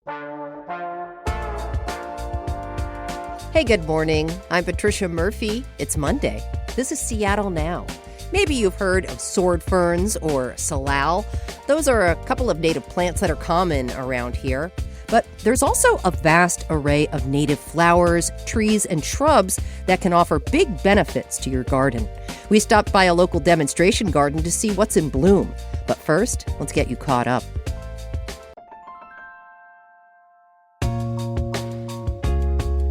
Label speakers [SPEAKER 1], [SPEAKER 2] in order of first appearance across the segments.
[SPEAKER 1] Hey, good morning. I'm Patricia Murphy. It's Monday. This is Seattle Now. Maybe you've heard of sword ferns or salal. Those are a couple of native plants that are common around here. But there's also a vast array of native flowers, trees, and shrubs that can offer big benefits to your garden. We stopped by a local demonstration garden to see what's in bloom. But first, let's get you caught up.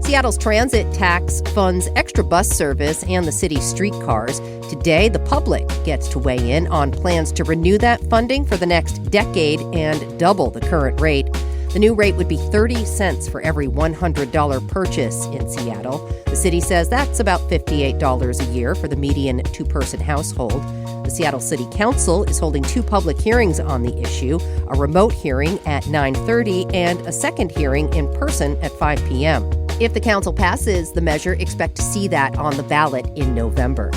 [SPEAKER 1] Seattle's transit tax funds extra bus service and the city's streetcars. Today, the public gets to weigh in on plans to renew that funding for the next decade and double the current rate. The new rate would be 30 cents for every $100 purchase in Seattle. The city says that's about $58 a year for the median two-person household. The Seattle City Council is holding two public hearings on the issue, a remote hearing at 9:30 and a second hearing in person at 5 p.m. If the council passes the measure, expect to see that on the ballot in November.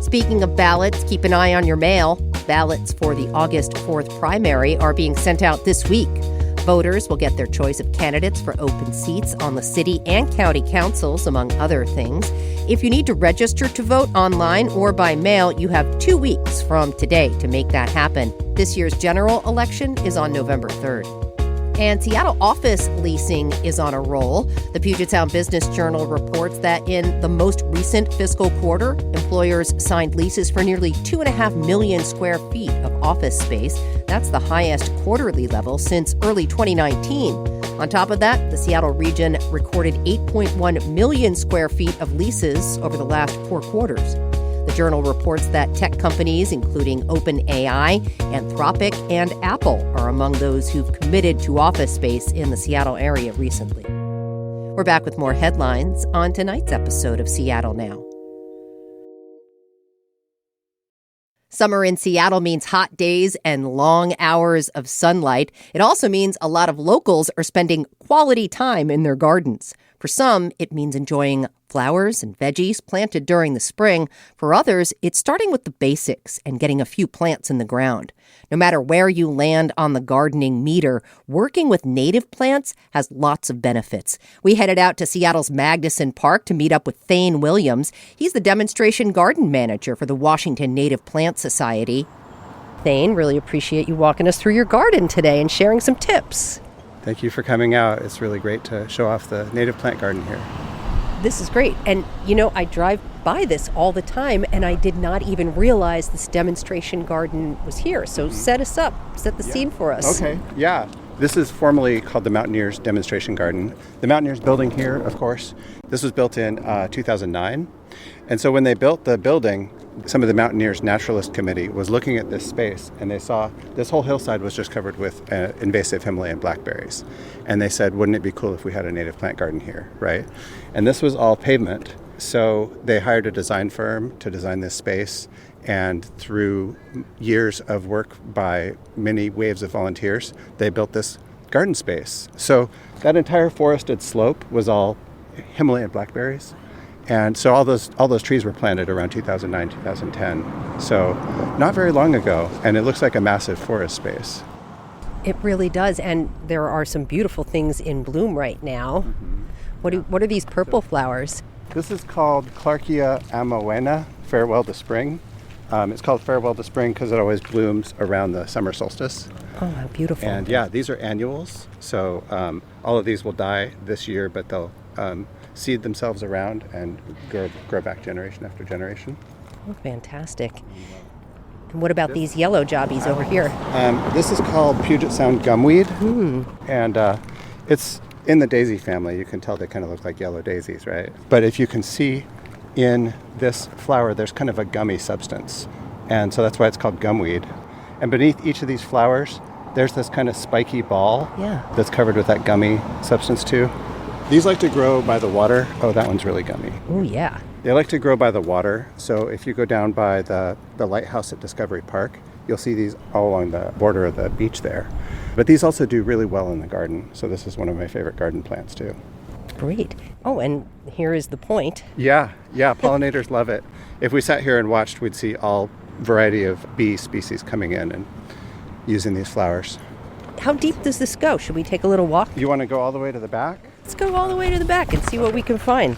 [SPEAKER 1] Speaking of ballots, keep an eye on your mail. Ballots for the August 4th primary are being sent out this week. Voters will get their choice of candidates for open seats on the city and county councils, among other things. If you need to register to vote online or by mail, you have 2 weeks from today to make that happen. This year's general election is on November 3rd. And Seattle office leasing is on a roll. The Puget Sound Business Journal reports that in the most recent fiscal quarter, employers signed leases for nearly 2.5 million square feet of office space. That's the highest quarterly level since early 2019. On top of that, the Seattle region recorded 8.1 million square feet of leases over the last 4 quarters. The Journal reports that tech companies, including OpenAI, Anthropic, and Apple, are among those who've committed to office space in the Seattle area recently. We're back with more headlines on tonight's episode of Seattle Now. Summer in Seattle means hot days and long hours of sunlight. It also means a lot of locals are spending quality time in their gardens. For some, it means enjoying flowers and veggies planted during the spring. For others, it's starting with the basics and getting a few plants in the ground. No matter where you land on the gardening meter, working with native plants has lots of benefits. We headed out to Seattle's Magnuson Park to meet up with Thane Williams. He's the demonstration garden manager for the Washington Native Plant Society. Thane, really appreciate you walking us through your garden today and sharing some tips.
[SPEAKER 2] Thank you for coming out. It's really great to show off the native plant garden here.
[SPEAKER 1] This is great. And, I drive by this all the time, and I did not even realize this demonstration garden was here. So set us up, set the scene for us.
[SPEAKER 2] Okay, yeah. This is formally called the Mountaineers Demonstration Garden. The Mountaineers building here, of course, this was built in 2009. And so when they built the building, some of the Mountaineers Naturalist Committee was looking at this space, and they saw this whole hillside was just covered with invasive Himalayan blackberries. And they said, wouldn't it be cool if we had a native plant garden here, right? And this was all pavement. So they hired a design firm to design this space. And through years of work by many waves of volunteers, they built this garden space. So that entire forested slope was all Himalayan blackberries. And so all those trees were planted around 2009, 2010. So not very long ago, and it looks like a massive forest space.
[SPEAKER 1] It really does, and there are some beautiful things in bloom right now. Mm-hmm. What are these purple flowers?
[SPEAKER 2] This is called Clarkia amowena, Farewell to Spring. It's called Farewell to Spring because it always blooms around the summer solstice.
[SPEAKER 1] Oh, how beautiful.
[SPEAKER 2] And yeah, these are annuals. So all of these will die this year, but they'll seed themselves around and grow back generation after generation.
[SPEAKER 1] Oh, fantastic. And what about these yellow jobbies over here?
[SPEAKER 2] This is called Puget Sound gumweed. And it's in the daisy family. You can tell they kind of look like yellow daisies, right? But if you can see in this flower, there's kind of a gummy substance. And so that's why it's called gumweed. And beneath each of these flowers, there's this kind of spiky ball that's covered with that gummy substance too. These like to grow by the water. Oh, that one's really gummy.
[SPEAKER 1] Oh, yeah.
[SPEAKER 2] They like to grow by the water. So if you go down by the lighthouse at Discovery Park, you'll see these all along the border of the beach there. But these also do really well in the garden. So this is one of my favorite garden plants too.
[SPEAKER 1] Great. Oh, and here is the point.
[SPEAKER 2] Yeah. Pollinators love it. If we sat here and watched, we'd see all variety of bee species coming in and using these flowers.
[SPEAKER 1] How deep does this go? Should we take a little walk?
[SPEAKER 2] You want to go all the way to the back?
[SPEAKER 1] Let's go all the way to the back and see what we can find.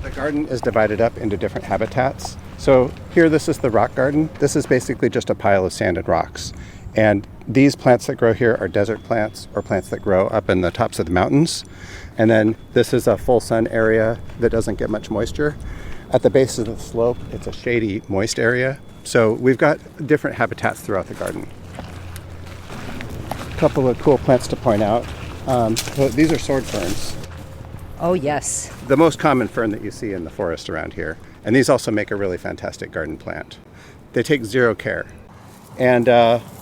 [SPEAKER 2] The garden is divided up into different habitats. So here, this is the rock garden. This is basically just a pile of sand and rocks. And these plants that grow here are desert plants or plants that grow up in the tops of the mountains. And then this is a full sun area that doesn't get much moisture. At the base of the slope, it's a shady, moist area. So we've got different habitats throughout the garden. A couple of cool plants to point out. So these are sword ferns.
[SPEAKER 1] Oh, yes.
[SPEAKER 2] The most common fern that you see in the forest around here. And these also make a really fantastic garden plant. They take zero care. And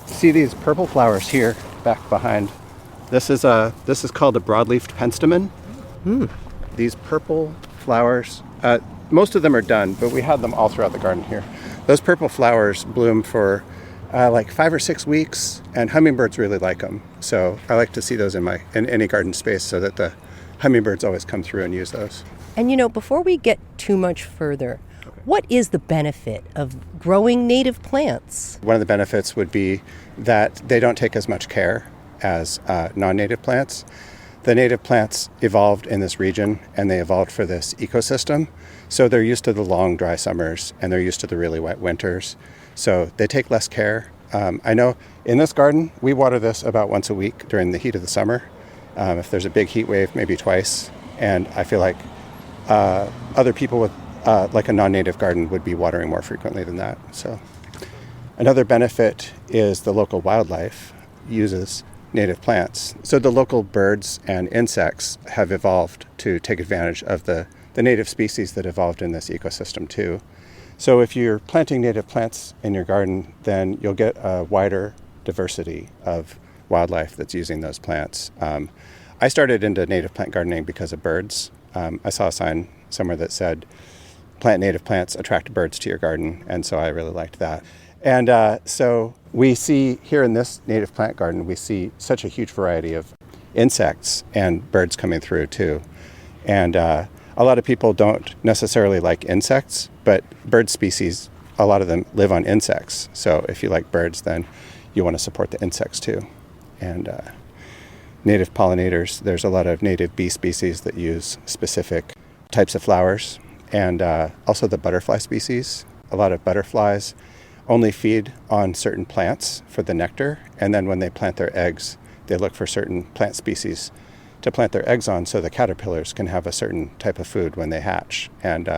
[SPEAKER 2] see these purple flowers here back behind. This is called a broadleafed penstemon. These purple flowers, most of them are done, but we had them all throughout the garden here. Those purple flowers bloom for like 5 or 6 weeks, and hummingbirds really like them. So I like to see those in any garden space so that the hummingbirds always come through and use those.
[SPEAKER 1] And before we get too much further, what is the benefit of growing native plants?
[SPEAKER 2] One of the benefits would be that they don't take as much care as non-native plants. The native plants evolved in this region, and they evolved for this ecosystem. So they're used to the long, dry summers, and they're used to the really wet winters. So they take less care. I know in this garden, we water this about once a week during the heat of the summer. If there's a big heat wave, maybe twice. And I feel like other people with like a non-native garden would be watering more frequently than that. So another benefit is the local wildlife uses native plants. So the local birds and insects have evolved to take advantage of the native species that evolved in this ecosystem too. So if you're planting native plants in your garden, then you'll get a wider diversity of wildlife that's using those plants. I started into native plant gardening because of birds. I saw a sign somewhere that said, "Plant native plants, attract birds to your garden," and so I really liked that. And so we see here in this native plant garden, we see such a huge variety of insects and birds coming through too. And a lot of people don't necessarily like insects, but bird species, a lot of them live on insects. So if you like birds, then you want to support the insects too. And native pollinators, there's a lot of native bee species that use specific types of flowers. And also the butterfly species. A lot of butterflies only feed on certain plants for the nectar, and then when they plant their eggs, they look for certain plant species to plant their eggs on so the caterpillars can have a certain type of food when they hatch. And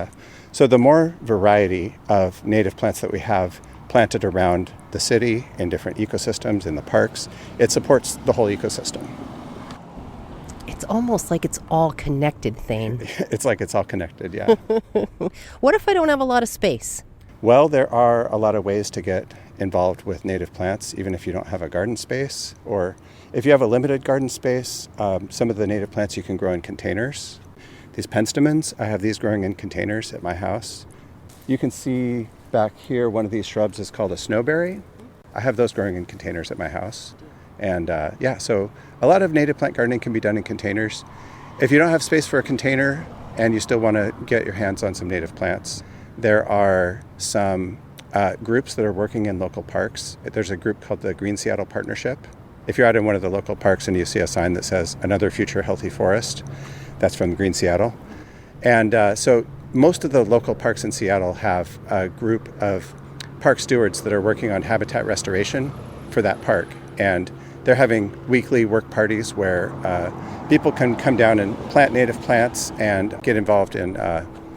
[SPEAKER 2] so the more variety of native plants that we have planted around the city in different ecosystems, in the parks, it supports the whole ecosystem.
[SPEAKER 1] It's almost like it's all connected, Thane.
[SPEAKER 2] It's like it's all connected, yeah.
[SPEAKER 1] What if I don't have a lot of space?
[SPEAKER 2] Well, there are a lot of ways to get involved with native plants, even if you don't have a garden space. Or if you have a limited garden space, some of the native plants you can grow in containers. These penstemons, I have these growing in containers at my house. You can see back here, one of these shrubs is called a snowberry. I have those growing in containers at my house. And so a lot of native plant gardening can be done in containers. If you don't have space for a container and you still want to get your hands on some native plants, there are some groups that are working in local parks. There's a group called the Green Seattle Partnership. If you're out in one of the local parks and you see a sign that says "Another Future Healthy Forest," that's from Green Seattle. And so most of the local parks in Seattle have a group of park stewards that are working on habitat restoration for that park. And they're having weekly work parties where people can come down and plant native plants and get involved in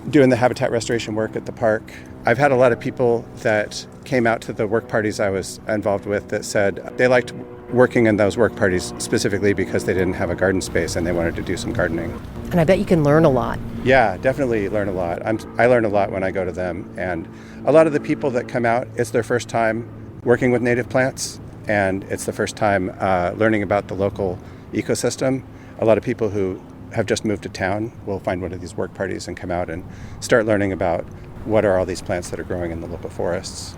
[SPEAKER 2] doing the habitat restoration work at the park. I've had a lot of people that came out to the work parties I was involved with that said they liked working in those work parties specifically because they didn't have a garden space and they wanted to do some gardening.
[SPEAKER 1] And I bet you can learn a lot.
[SPEAKER 2] Yeah, definitely learn a lot. I learn a lot when I go to them. And a lot of the people that come out, it's their first time working with native plants, and it's the first time learning about the local ecosystem. A lot of people who have just moved to town will find one of these work parties and come out and start learning about what are all these plants that are growing in the local forests.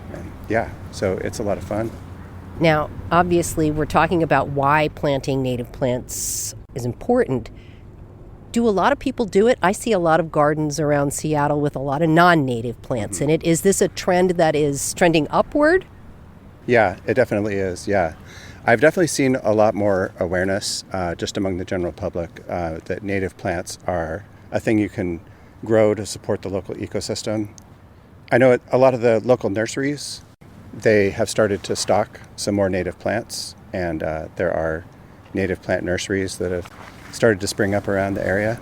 [SPEAKER 2] And so it's a lot of fun.
[SPEAKER 1] Now, obviously, we're talking about why planting native plants is important. Do a lot of people do it? I see a lot of gardens around Seattle with a lot of non-native plants in it. Is this a trend that is trending upward?
[SPEAKER 2] Yeah, it definitely is, yeah. I've definitely seen a lot more awareness just among the general public that native plants are a thing you can grow to support the local ecosystem. I know a lot of the local nurseries, they have started to stock some more native plants, and there are native plant nurseries that have started to spring up around the area.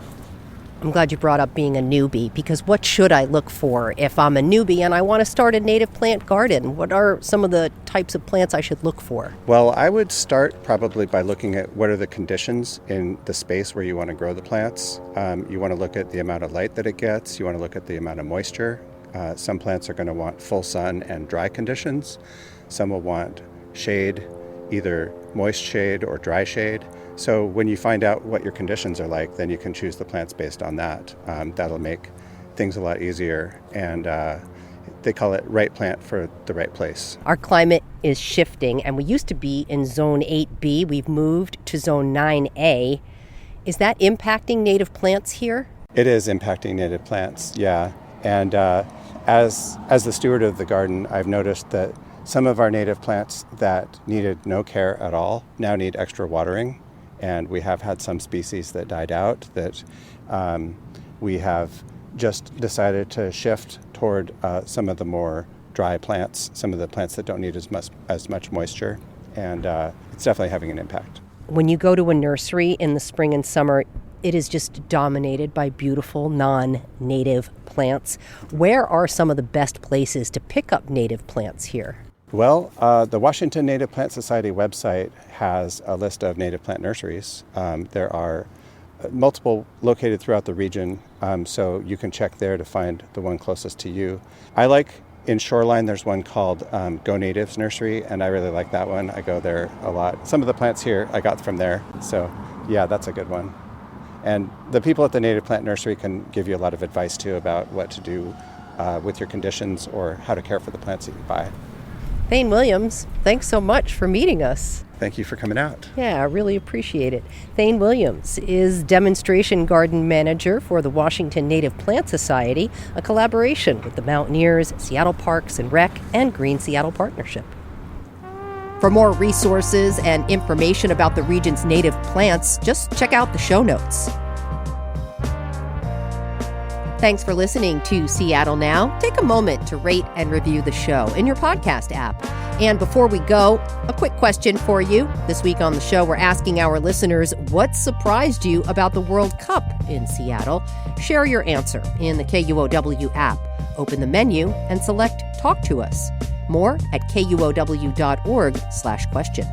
[SPEAKER 1] I'm glad you brought up being a newbie, because what should I look for if I'm a newbie and I want to start a native plant garden? What are some of the types of plants I should look for?
[SPEAKER 2] Well, I would start probably by looking at what are the conditions in the space where you want to grow the plants. You want to look at the amount of light that it gets. You want to look at the amount of moisture. Some plants are going to want full sun and dry conditions. Some will want shade, either moist shade or dry shade. So when you find out what your conditions are like, then you can choose the plants based on that. That'll make things a lot easier, and they call it right plant for the right place.
[SPEAKER 1] Our climate is shifting, and we used to be in Zone 8B. We've moved to Zone 9A. Is that impacting native plants here?
[SPEAKER 2] It is impacting native plants, yeah. And as the steward of the garden, I've noticed that some of our native plants that needed no care at all now need extra watering. And we have had some species that died out that we have just decided to shift toward some of the more dry plants, some of the plants that don't need as much moisture. And it's definitely having an impact.
[SPEAKER 1] When you go to a nursery in the spring and summer, it is just dominated by beautiful non-native plants. Where are some of the best places to pick up native plants here?
[SPEAKER 2] Well, the Washington Native Plant Society website has a list of native plant nurseries. There are multiple located throughout the region, so you can check there to find the one closest to you. I like in Shoreline, there's one called Go Natives Nursery, and I really like that one. I go there a lot. Some of the plants here I got from there, so yeah, that's a good one. And the people at the Native Plant Nursery can give you a lot of advice too about what to do with your conditions or how to care for the plants that you buy.
[SPEAKER 1] Thane Williams, thanks so much for meeting us.
[SPEAKER 2] Thank you for coming out.
[SPEAKER 1] Yeah, I really appreciate it. Thane Williams is Demonstration Garden Manager for the Washington Native Plant Society, a collaboration with the Mountaineers, Seattle Parks and Rec, and Green Seattle Partnership. For more resources and information about the region's native plants, just check out the show notes. Thanks for listening to Seattle Now. Take a moment to rate and review the show in your podcast app. And before we go, a quick question for you. This week on the show, we're asking our listeners, what surprised you about the World Cup in Seattle? Share your answer in the KUOW app. Open the menu and select Talk to Us. More at kuow.org/question.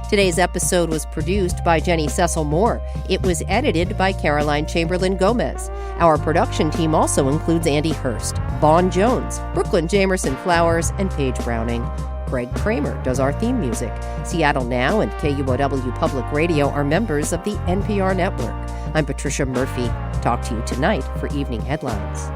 [SPEAKER 1] Today's episode was produced by Jenny Cecil Moore. It was edited by Caroline Chamberlain Gomez. Our production team also includes Andy Hurst, Vaughn Jones, Brooklyn Jamerson Flowers, and Paige Browning. Greg Kramer does our theme music. Seattle Now and KUOW Public Radio are members of the NPR network. I'm Patricia Murphy. Talk to you tonight for Evening Headlines.